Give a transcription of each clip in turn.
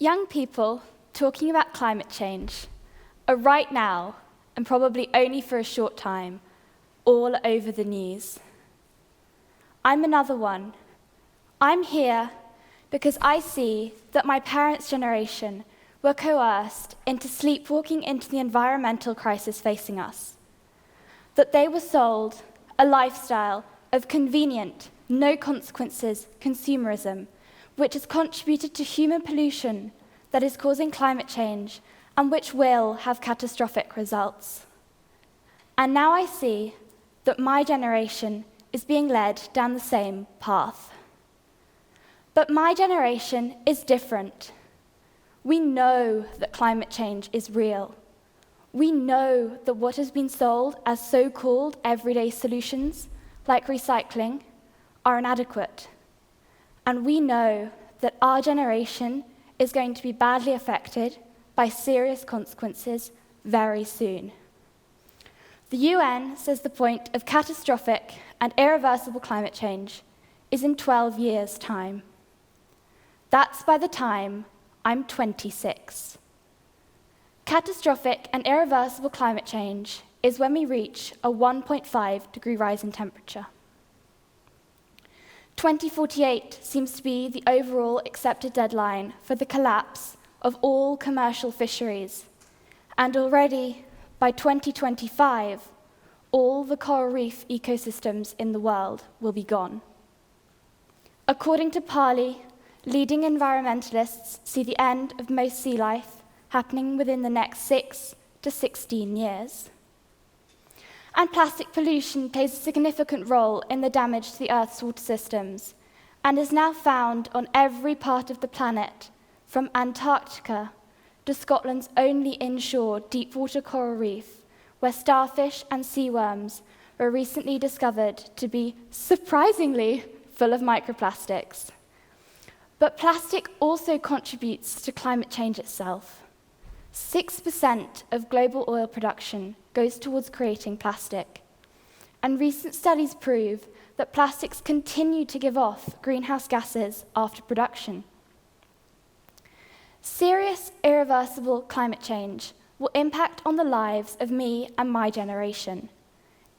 Young people talking about climate change are right now, and probably only for a short time, all over the news. I'm another one. I'm here because I see that my parents' generation were coerced into sleepwalking into the environmental crisis facing us. That they were sold a lifestyle of convenient, no-consequences consumerism, which has contributed to human pollution that is causing climate change and which will have catastrophic results. And now I see that my generation is being led down the same path. But my generation is different. We know that climate change is real. We know that what has been sold as so-called everyday solutions, like recycling, are inadequate. And we know that our generation is going to be badly affected by serious consequences very soon. The UN says the point of catastrophic and irreversible climate change is in 12 years' time. That's by the time I'm 26. Catastrophic and irreversible climate change is when we reach a 1.5 degree rise in temperature. 2048 seems to be the overall accepted deadline for the collapse of all commercial fisheries, and already by 2025, all the coral reef ecosystems in the world will be gone. According to Parley, leading environmentalists see the end of most sea life happening within the next 6 to 16 years. And plastic pollution plays a significant role in the damage to the Earth's water systems and is now found on every part of the planet, from Antarctica to Scotland's only inshore deep-water coral reef, where starfish and sea worms were recently discovered to be surprisingly full of microplastics. But plastic also contributes to climate change itself. 6% of global oil production goes towards creating plastic. And recent studies prove that plastics continue to give off greenhouse gases after production. Serious, irreversible climate change will impact on the lives of me and my generation.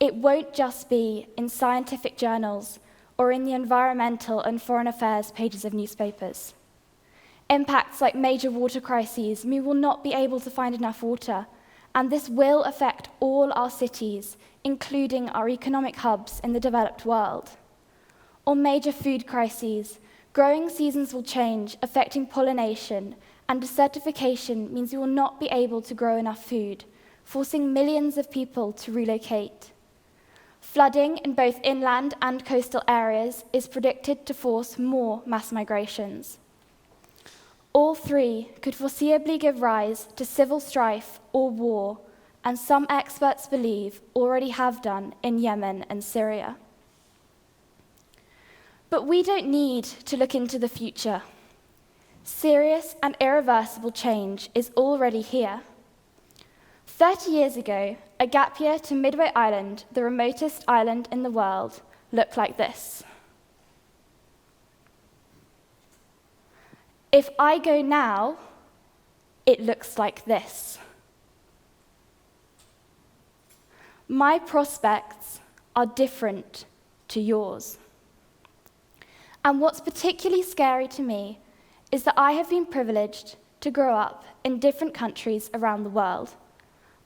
It won't just be in scientific journals or in the environmental and foreign affairs pages of newspapers. Impacts like major water crises mean we will not be able to find enough water, and this will affect all our cities, including our economic hubs in the developed world. Or major food crises, growing seasons will change, affecting pollination, and desertification means we will not be able to grow enough food, forcing millions of people to relocate. Flooding in both inland and coastal areas is predicted to force more mass migrations. All three could foreseeably give rise to civil strife or war, and some experts believe already have done in Yemen and Syria. But we don't need to look into the future. Serious and irreversible change is already here. 30 years ago, a gap year to Midway Island, the remotest island in the world, looked like this. If I go now, it looks like this. My prospects are different to yours. And what's particularly scary to me is that I have been privileged to grow up in different countries around the world.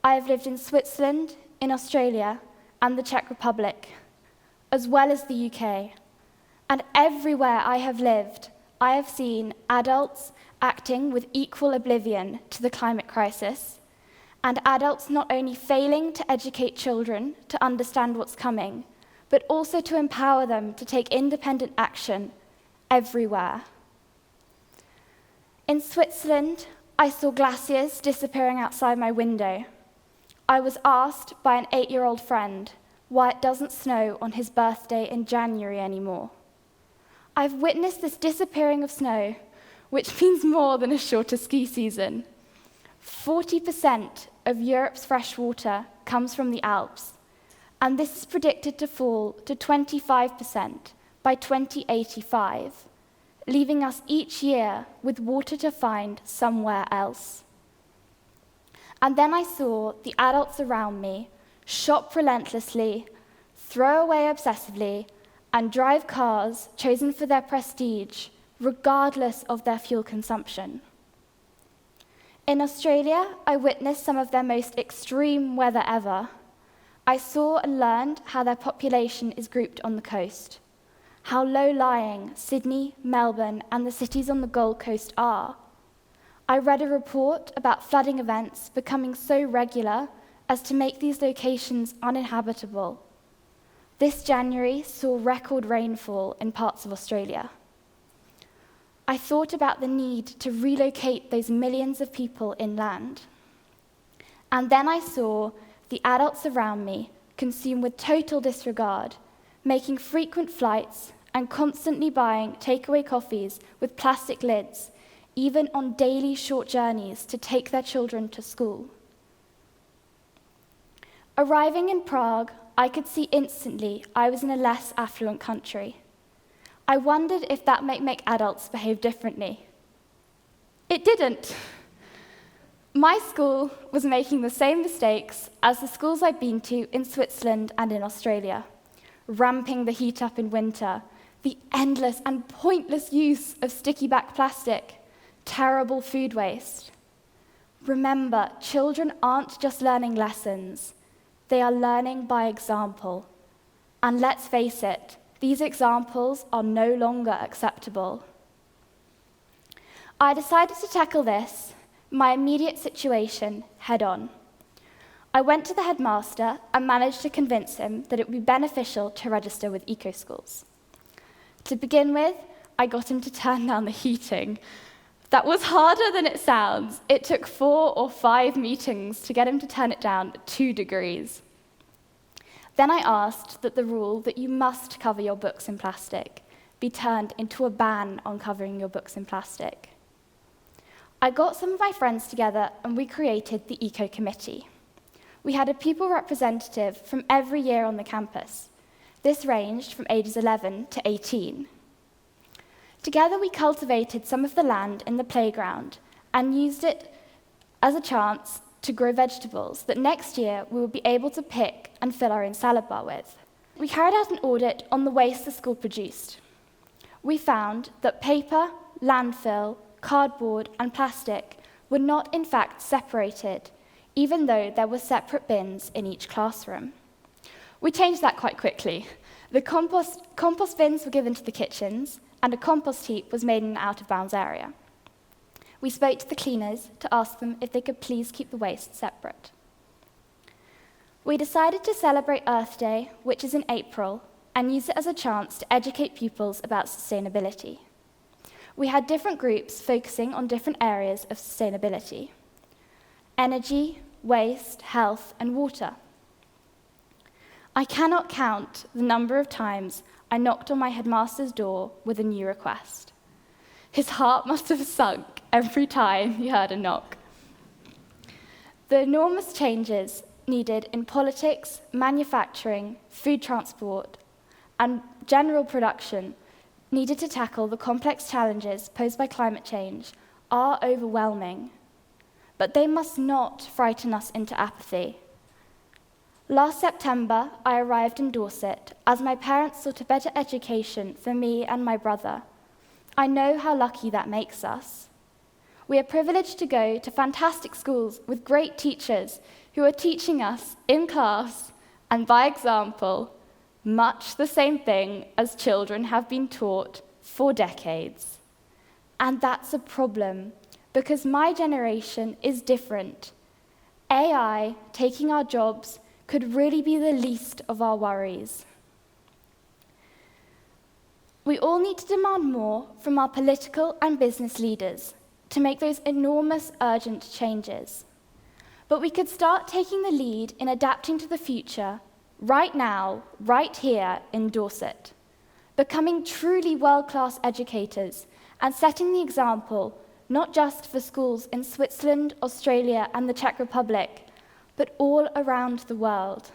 I have lived in Switzerland, in Australia, and the Czech Republic, as well as the UK. And everywhere I have lived, I have seen adults acting with equal oblivion to the climate crisis, and adults not only failing to educate children to understand what's coming, but also to empower them to take independent action everywhere. In Switzerland, I saw glaciers disappearing outside my window. I was asked by an 8-year-old friend why it doesn't snow on his birthday in January anymore. I've witnessed this disappearing of snow, which means more than a shorter ski season. 40% of Europe's fresh water comes from the Alps, and this is predicted to fall to 25% by 2085. leaving us each year with water to find somewhere else. And then I saw the adults around me shop relentlessly, throw away obsessively, and drive cars chosen for their prestige, regardless of their fuel consumption. In Australia, I witnessed some of their most extreme weather ever. I saw and learned how their population is grouped on the coast, how low-lying Sydney, Melbourne, and the cities on the Gold Coast are. I read a report about flooding events becoming so regular as to make these locations uninhabitable. This January saw record rainfall in parts of Australia. I thought about the need to relocate those millions of people inland. And then I saw the adults around me consume with total disregard, making frequent flights and constantly buying takeaway coffees with plastic lids, even on daily short journeys to take their children to school. Arriving in Prague, I could see instantly I was in a less affluent country. I wondered if that might make adults behave differently. It didn't. My school was making the same mistakes as the schools I'd been to in Switzerland and in Australia, ramping the heat up in winter, the endless and pointless use of sticky-back plastic, terrible food waste. Remember, children aren't just learning lessons, they are learning by example. And let's face it, these examples are no longer acceptable. I decided to tackle this, my immediate situation, head-on. I went to the headmaster and managed to convince him that it would be beneficial to register with eco-schools. To begin with, I got him to turn down the heating. That was harder than it sounds. It took 4 or 5 meetings to get him to turn it down 2 degrees. Then I asked that the rule that you must cover your books in plastic be turned into a ban on covering your books in plastic. I got some of my friends together and we created the Eco Committee. We had a pupil representative from every year on the campus. This ranged from ages 11 to 18. Together we cultivated some of the land in the playground and used it as a chance to grow vegetables that next year we will be able to pick and fill our own salad bar with. We carried out an audit on the waste the school produced. We found that paper, landfill, cardboard, and plastic were not in fact separated, even though there were separate bins in each classroom. We changed that quite quickly. The compost bins were given to the kitchens, and a compost heap was made in an out-of-bounds area. We spoke to the cleaners to ask them if they could please keep the waste separate. We decided to celebrate Earth Day, which is in April, and use it as a chance to educate pupils about sustainability. We had different groups focusing on different areas of sustainability: energy, waste, health, and water. I cannot count the number of times I knocked on my headmaster's door with a new request. His heart must have sunk every time he heard a knock. The enormous changes needed in politics, manufacturing, food transport, and general production needed to tackle the complex challenges posed by climate change are overwhelming, but they must not frighten us into apathy. Last September, I arrived in Dorset as my parents sought a better education for me and my brother. I know how lucky that makes us. We are privileged to go to fantastic schools with great teachers who are teaching us in class and by example much the same thing as children have been taught for decades. And that's a problem, because my generation is different. AI taking our jobs could really be the least of our worries. We all need to demand more from our political and business leaders to make those enormous, urgent changes. But we could start taking the lead in adapting to the future right now, right here in Dorset, becoming truly world-class educators and setting the example not just for schools in Switzerland, Australia, and the Czech Republic, but all around the world.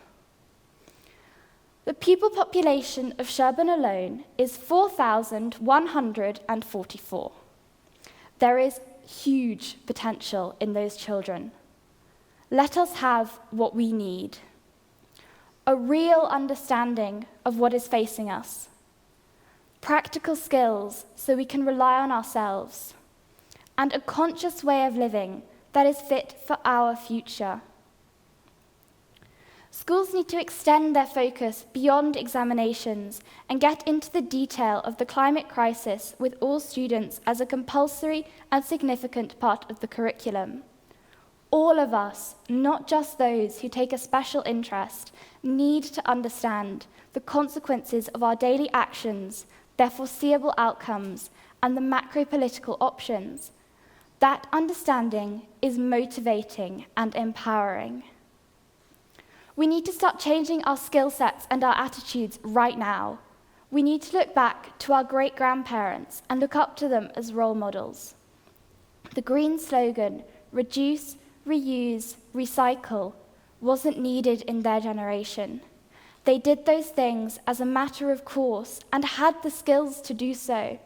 The pupil population of Sherborne alone is 4,144. There is huge potential in those children. Let us have what we need: a real understanding of what is facing us, practical skills so we can rely on ourselves, and a conscious way of living that is fit for our future. Schools need to extend their focus beyond examinations and get into the detail of the climate crisis with all students as a compulsory and significant part of the curriculum. All of us, not just those who take a special interest, need to understand the consequences of our daily actions, their foreseeable outcomes, and the macro-political options. That understanding is motivating and empowering. We need to start changing our skill sets and our attitudes right now. We need to look back to our great-grandparents and look up to them as role models. The green slogan, reduce, reuse, recycle, wasn't needed in their generation. They did those things as a matter of course and had the skills to do so.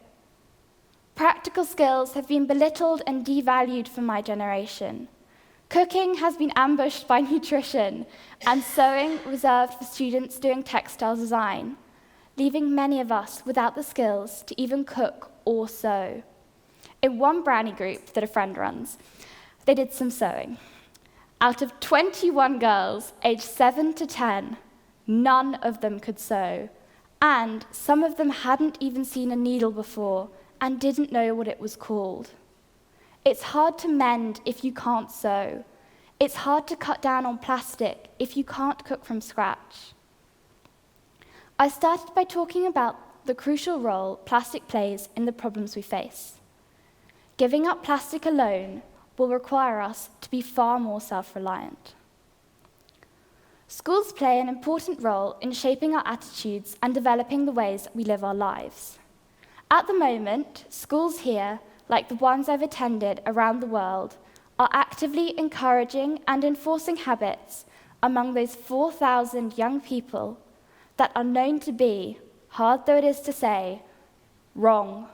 Practical skills have been belittled and devalued for my generation. Cooking has been ambushed by nutrition, and sewing reserved for students doing textile design, leaving many of us without the skills to even cook or sew. In one brownie group that a friend runs, they did some sewing. Out of 21 girls aged 7 to 10, none of them could sew, and some of them hadn't even seen a needle before and didn't know what it was called. It's hard to mend if you can't sew. It's hard to cut down on plastic if you can't cook from scratch. I started by talking about the crucial role plastic plays in the problems we face. Giving up plastic alone will require us to be far more self-reliant. Schools play an important role in shaping our attitudes and developing the ways that we live our lives. At the moment, schools here, like the ones I've attended around the world, are actively encouraging and enforcing habits among those 4,000 young people that are known to be, hard though it is to say, wrong.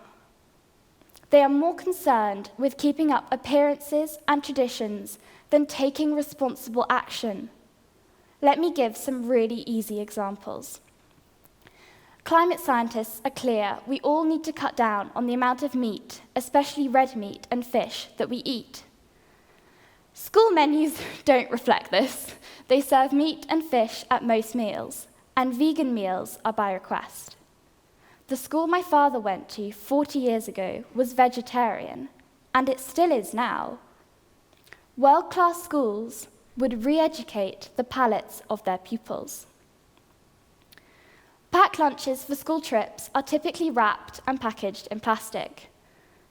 They are more concerned with keeping up appearances and traditions than taking responsible action. Let me give some really easy examples. Climate scientists are clear we all need to cut down on the amount of meat, especially red meat and fish, that we eat. School menus don't reflect this. They serve meat and fish at most meals, and vegan meals are by request. The school my father went to 40 years ago was vegetarian, and it still is now. World-class schools would re-educate the palates of their pupils. Packed lunches for school trips are typically wrapped and packaged in plastic.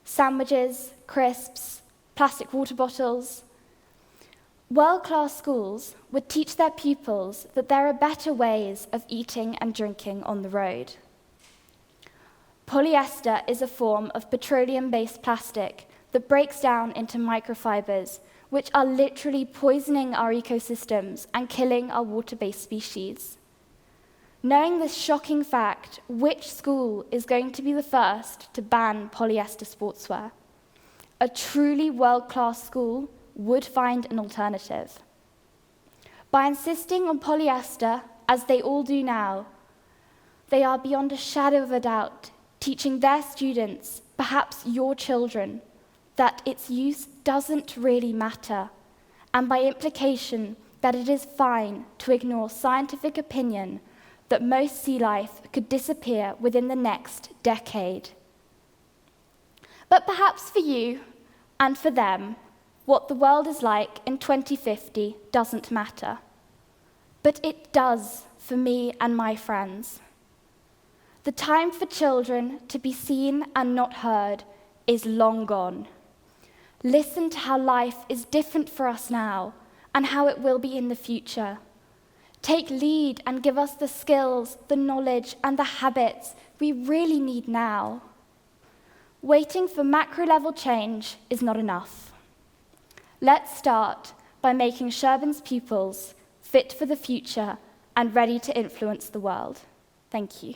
Sandwiches, crisps, plastic water bottles. World-class schools would teach their pupils that there are better ways of eating and drinking on the road. Polyester is a form of petroleum-based plastic that breaks down into microfibers, which are literally poisoning our ecosystems and killing our water-based species. Knowing this shocking fact, which school is going to be the first to ban polyester sportswear? A truly world-class school would find an alternative. By insisting on polyester, as they all do now, they are beyond a shadow of a doubt teaching their students, perhaps your children, that its use doesn't really matter, and by implication that it is fine to ignore scientific opinion that most sea life could disappear within the next decade. But perhaps for you and for them, what the world is like in 2050 doesn't matter. But it does for me and my friends. The time for children to be seen and not heard is long gone. Listen to how life is different for us now and how it will be in the future. Take lead and give us the skills, the knowledge, and the habits we really need now. Waiting for macro-level change is not enough. Let's start by making Sherborne's pupils fit for the future and ready to influence the world. Thank you.